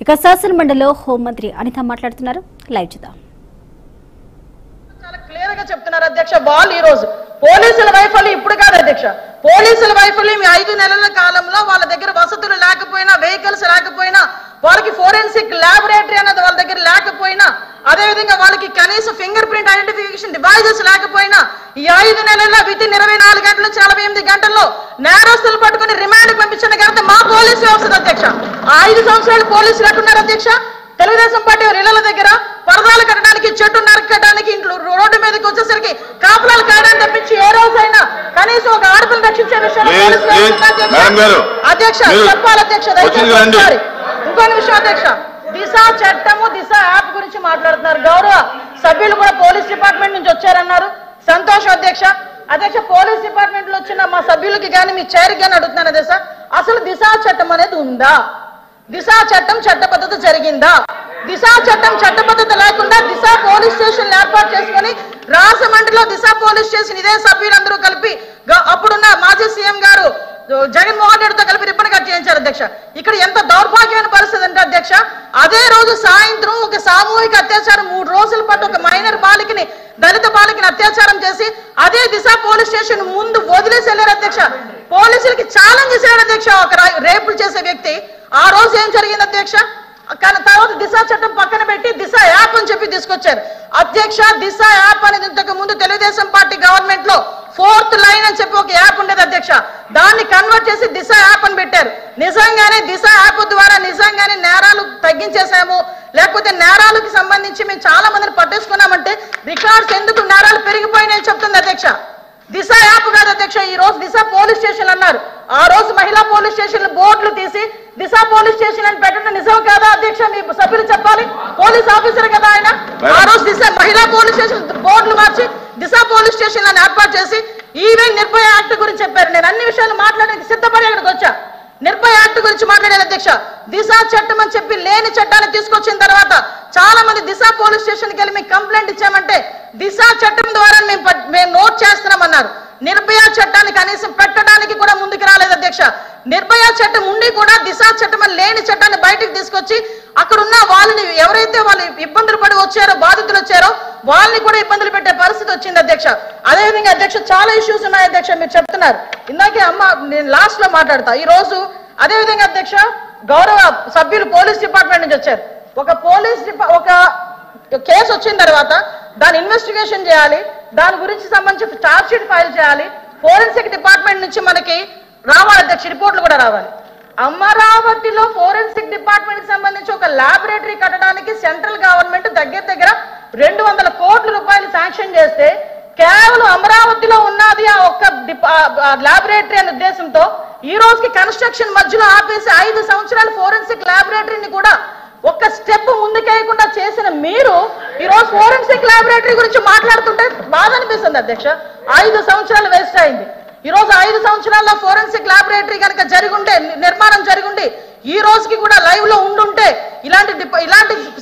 ఇక శాసన మండలిలో హోంమంత్రి అనిత మాట్లాడుతున్నారు. లైవ్ చూద్దాం. చాలా క్లియర్ గా చెప్తున్నారు అధ్యక్ష. వాళ్ళు ఈ రోజు పోలీసుల వైఫల్యం ఇప్పుడు కాదు అధ్యక్ష. పోలీసుల వైఫల్యం 5 నెలల కాలంలో వాళ్ళ దగ్గర వసతులు లేకపోయినా, వెహికల్స్ లేకపోయినా, వాళ్ళకి ఫోరెన్సిక్ ల్యాబొరేటరీ అనేది వాళ్ళ దగ్గర లేకపోయినా, అదేవిధంగా వాళ్ళకి కనీసం ఫింగర్ ప్రింట్ ఐడెంటిఫికేషన్ డివైజెస్ లేకపోయినా ఈ 5 నెలల్లో వితిన్ 24 గంటల నుంచి 48 గంటల్లో నేరస్తులు పట్టుకుని రిమాండ్ పంపించిన ఘనత మా పోలీసు వ్యవస్థ అధ్యక్ష. 5 సంవత్సరాలు పోలీసులు ఎట్టున్నారు అధ్యక్ష. తెలుగుదేశం పార్టీ ఇళ్ల దగ్గర పరదాలు కట్టడానికి, చెట్టు నరకడానికి, ఇంట్లో రోడ్డు మీదకి వచ్చేసరికి కాపులాలు కాయడానికి తప్పించి ఏ రోజైనా కనీసం ఒక ఆడపిల్లని రక్షించే విషయంలో అధ్యక్ష చెప్పాలి అధ్యక్ష. దయచేసి ఇంకొన్ని విషయం అధ్యక్ష, దిశ చట్టము, దిశ యాప్ గురించి మాట్లాడుతున్నారు. గౌరవ సభ్యులు కూడా పోలీస్ డిపార్ట్మెంట్ నుంచి వచ్చారన్నారు. సంతోషం అధ్యక్ష. అధ్యక్ష, పోలీస్ డిపార్ట్మెంట్ లో వచ్చిన మా సభ్యులకి కానీ మీ చైర్కి కానీ అడుగుతున్నాను అధ్యక్ష, అసలు దిశ చట్టం అనేది ఉందా? దిశ చట్టం చట్టబద్ధత జరిగిందా? దిశ చట్టం చట్టబద్ధత లేకుండా దిశ పోలీస్ స్టేషన్ ఏర్పాటు చేసుకుని రాజమండ్రిలో దిశ పోలీస్ స్టేషన్ ఇదే సభ్యులందరూ కలిపి అప్పుడున్న మాజీ సీఎం గారు జగన్మోహన్ రెడ్డితో కలిపి రిబ్బన్ కట్ చేయించారు అధ్యక్ష. ఇక్కడ ఎంత దౌర్భాగ్యమైన పరిస్థితి అంటే అధ్యక్ష, అదే రోజు సాయంత్రం ఒక సామూహిక అత్యాచారం 3 రోజుల పాటు ఒక మైనర్ బాలికని, దళిత బాలికని అత్యాచారం చేసి అదే దిశ పోలీస్ స్టేషన్ ముందు వదిలేసి వెళ్ళారు అధ్యక్ష. పోలీసులకి ఛాలెంజ్ చేశారు అధ్యక్ష ఒక రేపులు చేసే వ్యక్తి. ఆ రోజు ఏం జరిగింది అధ్యక్ష? కానీ తర్వాత దిశ చట్టం పక్కన పెట్టి దిశ యాప్ అని చెప్పి తీసుకొచ్చారు అధ్యక్ష. దిశ యాప్ అనేది ఇంతకు ముందు తెలుగుదేశం పార్టీ గవర్నమెంట్ లో 4th లైన్ అని చెప్పి ఒక యాప్ ఉండేది అధ్యక్ష. దాన్ని కన్వర్ట్ చేసి దిశ యాప్ అని పెట్టారు. నిజంగానే దిశ యాప్ ద్వారా నిజంగానే నేరాలు తగ్గించేసాము, లేకపోతే నేరాలకు సంబంధించి మేము చాలా మందిని పట్టేసుకున్నామంటే రికార్డ్స్ ఎందుకు నేరాలు పెరిగిపోయినాయని చెప్తుంది అధ్యక్ష. దిశ యాప్ కాదు అధ్యక్ష. ఈ రోజు దిశ పోలీస్ స్టేషన్ అన్నారు. ఆ రోజు మహిళా పోలీస్ స్టేషన్ బోర్డులు తీసి దిశ పోలీస్ స్టేషన్ అని పెట్టడం నిజం కాదా అధ్యక్ష? మీ సభ్యులు చెప్పాలి. పోలీస్ ఆఫీసర్ కదా ఆయన. ఆ రోజు దిశ మహిళా పోలీస్ స్టేషన్ బోర్డులు మార్చి దిశ పోలీస్ స్టేషన్ అని ఏర్పాటు చేసి ఈవెన్ నిర్భయ యాక్ట్ గురించి చెప్పారు. నేను అన్ని విషయాలు మాట్లాడడానికి సిద్ధపడి అక్కడికి వచ్చా. నిర్భయ యాక్ట్ గురించి మాట్లాడారు అధ్యక్ష. దిశ చట్టం అని చెప్పి లేని చట్టాన్ని తీసుకొచ్చిన తర్వాత చాలా మంది దిశ పోలీస్ స్టేషన్కి వెళ్ళి మీకు కంప్లైంట్ ఇచ్చామంటే దిశ చట్టం ద్వారా మేము నోట్ చేస్తున్నామన్నారు. నిర్భయ చట్టాన్ని కనీసం పెట్టడానికి కూడా ముందుకు రాలేదు అధ్యక్ష. నిర్భయ చట్టం ఉండి కూడా దిశ చట్టం అని లేని చట్టాన్ని బయటకు తీసుకొచ్చి అక్కడున్న వాళ్ళని ఎవరైతే వాళ్ళు ఇబ్బందులు పడి వచ్చారో, బాధితులు వచ్చారో వాళ్ళని కూడా ఇబ్బందులు పెట్టే పరిస్థితి వచ్చింది అధ్యక్ష. అదేవిధంగా అధ్యక్ష చాలా ఇష్యూస్ ఉన్నాయి అధ్యక్ష. మీరు చెప్తున్నారు ఇందాకే అమ్మ, నేను లాస్ట్ లో మాట్లాడతా. ఈ రోజు అదేవిధంగా అధ్యక్ష గౌరవ సభ్యులు పోలీస్ డిపార్ట్మెంట్ నుంచి వచ్చారు. ఒక కేసు వచ్చిన తర్వాత దాని ఇన్వెస్టిగేషన్ చేయాలి, దాని గురించి సంబంధించి ఛార్జ్ షీట్ ఫైల్ చేయాలి, ఫోరెన్సిక్ డిపార్ట్మెంట్ నుంచి మనకి రావాలి అధ్యక్ష, రిపోర్ట్లు కూడా రావాలి. అమరావతిలో ఫోరెన్సిక్ డిపార్ట్మెంట్ కి సంబంధించి ఒక ల్యాబొరేటరీ కట్టడానికి సెంట్రల్ గవర్నమెంట్ దగ్గర 200 కోట్ల రూపాయలు శాంక్షన్ చేస్తే కేవలం అమరావతిలో ఉన్నది ఆ ఒక్క ల్యాబొరేటరీ అనే ఉద్దేశంతో ఈ రోజుకి కన్స్ట్రక్షన్ మధ్యలో ఆపేసి 5 సంవత్సరాల ఫోరెన్సిక్ ల్యాబొరేటరీని కూడా ఒక్క స్టెప్ ముందుకేయకుండా చేసిన మీరు ఈ రోజు ఫోరెన్సిక్ ల్యాబొరేటరీ గురించి మాట్లాడుతుంటే బాధ అనిపిస్తుంది అధ్యక్ష. 5 సంవత్సరాలు వేస్ట్ అయింది. ఈ రోజు 5 సంవత్సరాల్లో ఫోరెన్సిక్ ల్యాబొరేటరీ కనుక జరిగుంటే, నిర్మాణం జరిగుండి ఈ రోజుకి కూడా లైవ్ లో ఉండుంటే ఇలాంటి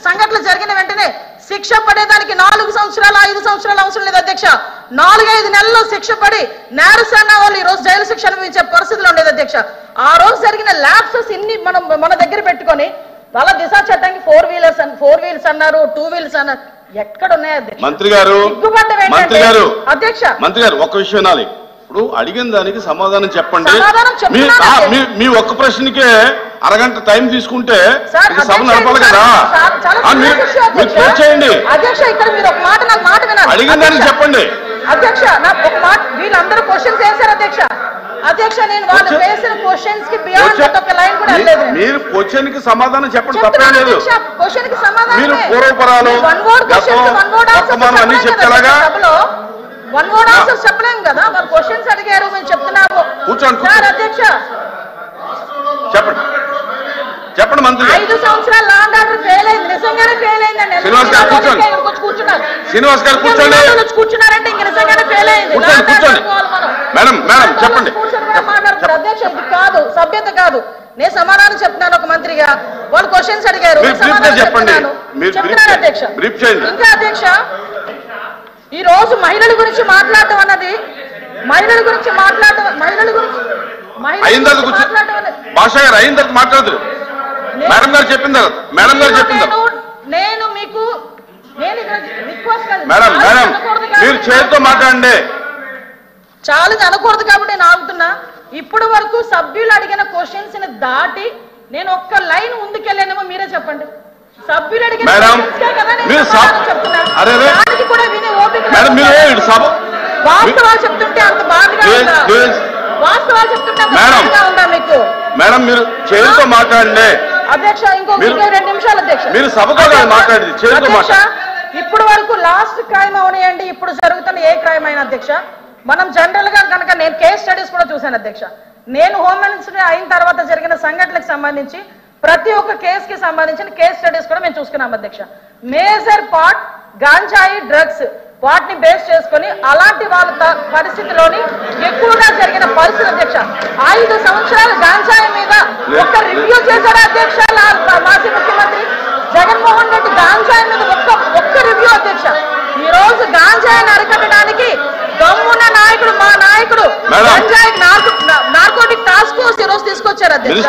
సంఘటనలు జరిగిన వెంటనే శిక్ష పడేదానికి 4 సంవత్సరాలు 5 సంవత్సరాలు అవసరం లేదు అధ్యక్ష. 4-5 నెలల్లో శిక్ష పడి నేరస్తున్న వాళ్ళు ఈ రోజు జైలు శిక్ష అనుభవించే పరిస్థితులు ఉండేది అధ్యక్ష. ఆ రోజు జరిగిన ల్యాప్సెస్ ఇన్ని మన దగ్గర పెట్టుకొని వాళ్ళ దిశ చట్టానికి 4 వీల్స్ అన్నారు, 2 వీల్స్ అన్నారు. ఎక్కడ ఉన్నాయి అధ్యక్ష? మంత్రి గారు ఒక్క విషయం వినాలి. ఇప్పుడు అడిగిన దానికి సమాధానం చెప్పండి. మీ ఒక్క ప్రశ్నకే అరగంట టైం తీసుకుంటే సభ నడపాలి కదా. మీరు చేయండి. అడిగిన దానికి చెప్పండి అధ్యక్ష. నాకు ఒక మాట, వీళ్ళందరూ క్వశ్చన్స్ వేశారు అధ్యక్ష. అధ్యక్ష, నేను వాళ్ళు వేసిన క్వశ్చన్స్ కి బియాండ్ ఒక లైన్ కూడా లేదు. మీరు క్వశ్చన్ కి సమాధానం చెప్పండి, తప్పలేదు. క్వశ్చన్ కి సమాధానం మీరు పూర్వపరాలు అన్ని చెప్తారా? వన్ వర్డ్ ఆన్సర్ చెప్పలేం కదా. వాళ్ళు క్వశ్చన్స్ అడిగారు, మేము చెప్తున్నాము. కూర్చోండి అధ్యక్ష. చెప్పండి మంత్రి. 5 సంవత్సరాల లా అండ్ ఆర్డర్ ఫెయిల్ అయింది, నిజంగానే ఫెయిల్ అయిందండి. శ్రీనివాస్ గారు కూర్చోండి. శ్రీనివాస్ గారు కూర్చోండి. కూర్చున్నారంటే ఇంక నిజంగానే ఫెయిల్ అయింది. మేడం చెప్పండి. అధ్యక్ష, ఇది కాదు, సభ్యత కాదు. నేను సమాధానం చెప్తున్నాను ఒక మంత్రిగా. వాళ్ళు క్వశ్చన్స్ అడిగారు, చెప్తున్నాను అధ్యక్ష. ఇంకా అధ్యక్ష, ఈ రోజు మహిళల గురించి మాట్లాడటం అన్నది భాష గారు అయిన తర్వాత మాట్లాడదు. మేడం గారు చెప్పింది మేడం గారు చెప్పింది నేను మీకు నేను రిక్వెస్ట్ మేడం మేడం మీరు చేతితో మాట్లాడండి. చాలా అనకూడదు కాబట్టి నేను ఆగుతున్నా. ఇప్పటి వరకు సభ్యులు అడిగిన క్వశ్చన్స్ ని దాటి నేను ఒక్క లైన్ ముందుకెళ్ళానేమో మీరే చెప్పండి. సభ్యులు అడిగిన దానికి కూడా వినే ఓపిక వాస్తవాలు చెప్తుంటే అంత బాధగా ఉందా? వాస్తవాలు చెప్తుంటే బాధగా ఉందా మీకు? మేడం మీరు చేతితో మాట్లాడండి అధ్యక్ష. ఇంకో 2 నిమిషాలు అధ్యక్ష. మీరు సభతో మాట్లాడింది చేతితో మాట్లాడండి. ఇప్పుడు వరకు లాస్ట్ క్రైమ్ అవనియండి, ఇప్పుడు జరుగుతున్న ఏ క్రైమ్ అయినా అధ్యక్ష, మనం జనరల్ గా కనుక నేను కేస్ స్టడీస్ కూడా చూశాను అధ్యక్ష. నేను హోమ్ మినిస్టర్ అయిన తర్వాత జరిగిన సంఘటనలకు సంబంధించి ప్రతి ఒక్క కేసుకి సంబంధించిన కేస్ స్టడీస్ కూడా మేము చూసుకున్నాం అధ్యక్ష. మేజర్ పార్ట్ గాంజాయి డ్రగ్స్ వాటిని బేస్ చేసుకుని అలాంటి వాళ్ళ పరిస్థితిలోని ఎక్కువగా జరిగిన పరిస్థితి అధ్యక్ష. 5 సంవత్సరాలు గాంజాయి మీద ఒక్క రివ్యూ చేశారు అధ్యక్ష మాజీ ముఖ్యమంత్రి జగన్మోహన్ రెడ్డి. గాంజాయి మీద ఒక్క రివ్యూ అధ్యక్ష. ఈ రోజు గాంజాయిని అరికట్టడానికి దమ్మున్న నాయకుడు మా నాయకుడు గంజాయి నార్కోటిక్ టాస్క్ ఫోర్స్ ఈ రోజు తీసుకొచ్చారు అధ్యక్ష.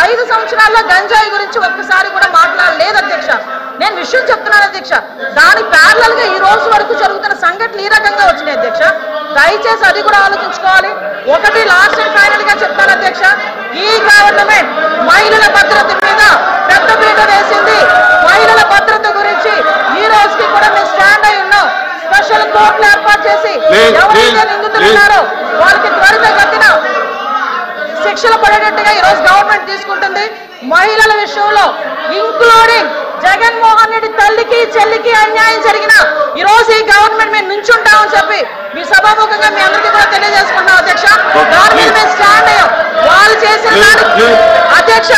5 సంవత్సరాల్లో గంజాయి గురించి ఒక్కసారి కూడా మాట్లాడలేదు అధ్యక్ష. నేను విషయం చెప్తున్నాను అధ్యక్ష. దాని ప్యారలల్ గా ఈ రోజు వరకు జరుగుతున్న సంఘటనలు ఈ రకంగా వచ్చినాయి అధ్యక్ష. దయచేసి అది కూడా ఆలోచించుకోవాలి. ఒకటి లాస్ట్ అండ్ ఫైనల్ గా చెప్తాను అధ్యక్ష, ఈ గవర్నమెంట్ మహిళల భద్రత మీద పెద్ద పీట వేసింది. మహిళల భద్రత గురించి ఈ రోజుకి కూడా మేము స్టాండ్ అయి ఉన్నాం. స్పెషల్ కోర్టులు ఏర్పాటు చేసి ఎవరైతే నిందితులు ఉన్నారో వాళ్ళకి త్వరితగతిన శిక్షలు పడేటట్టుగా ఈ రోజు గవర్నమెంట్ తీసుకుంటుంది. మహిళల విషయంలో ఇంక్లూడింగ్ జగన్మోహన్ రెడ్డి తల్లికి చెల్లికి అన్యాయం జరిగిన ఈ రోజు ఈ గవర్నమెంట్ మేము నుంచుంటామని చెప్పి మీ సభాముఖంగా మీ అందరికీ కూడా తెలియజేసుకున్నాం అధ్యక్ష. దాని మీద మేము స్టాండ్ అయ్యాం. వాళ్ళు చేసిన అధ్యక్ష